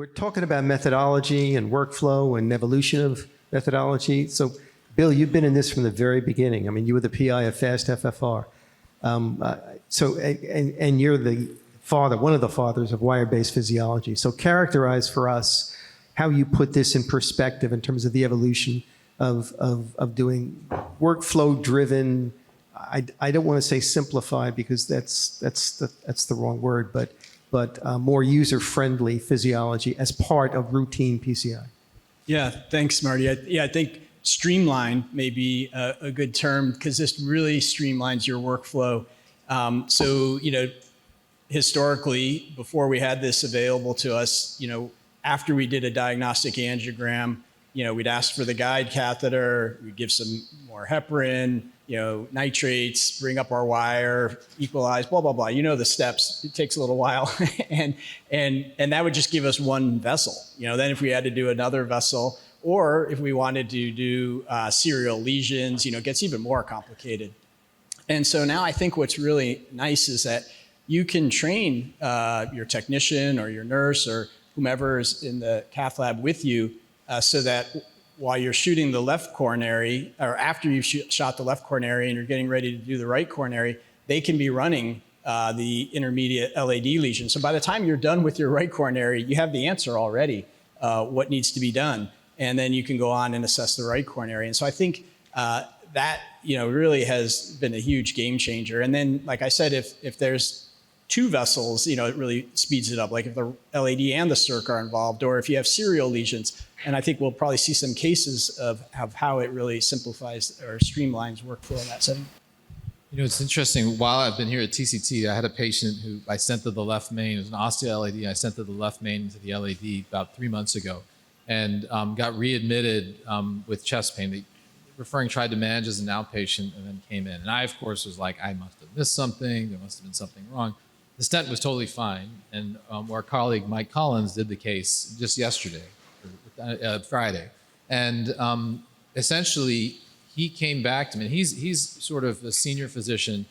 we're talking about methodology and workflow and evolution of methodology. So, Bill, you've been in this from the very beginning. I mean, you were the PI of Fast FFR. And you're the father, one of the fathers of wire-based physiology. So characterize for us how you put this in perspective in terms of the evolution of doing workflow-driven. I don't want to say simplified because that's the wrong word, but more user-friendly physiology as part of routine PCI. Yeah, thanks, Marty. I think streamline may be a good term because this really streamlines your workflow. So, historically, before we had this available to us, after we did a diagnostic angiogram, we'd ask for the guide catheter, we'd give some more heparin, nitrates, bring up our wire, equalize, blah, blah, blah. The steps. It takes a little while. and that would just give us one vessel. Then if we had to do another vessel, or if we wanted to do serial lesions, it gets even more complicated. And so now I think what's really nice is that you can train your technician or your nurse or whomever is in the cath lab with you so that while you're shooting the left coronary, or after you've shot the left coronary and you're getting ready to do the right coronary, they can be running the intermediate LAD lesion. So by the time you're done with your right coronary, you have the answer already, what needs to be done. And then you can go on and assess the right coronary. And so I think that really has been a huge game changer. And then, like I said, if there's two vessels, it really speeds it up. Like if the LAD and the circ are involved, or if you have serial lesions. And I think we'll probably see some cases of how it really simplifies or streamlines workflow in that setting. It's interesting. While I've been here at TCT, I had a patient who I sent to the left main. It was an osteo-LAD. I sent to the left main to the LAD about 3 months ago, and got readmitted with chest pain. The referring tried to manage as an outpatient and then came in. And I, of course, was like, I must have missed something. There must have been something wrong. The stent was totally fine. And our colleague, Mike Collins, did the case just yesterday, Friday. And essentially, he came back to me. And he's sort of a senior physician,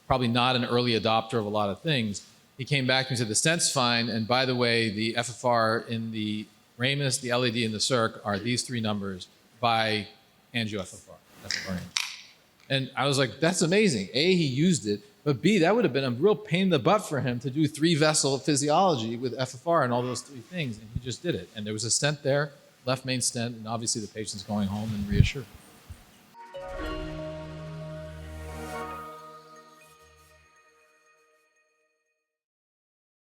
probably not an early adopter of a lot of things. He came back to me and said, the stent's fine. And by the way, the FFR in the Ramus, the LAD, and the circ are these three numbers by angio FFR. And I was like, that's amazing. A, he used it, but B, that would have been a real pain in the butt for him to do 3-vessel physiology with FFR and all those three things, and he just did it. And there was a stent there, left main stent, and obviously the patient's going home and reassured.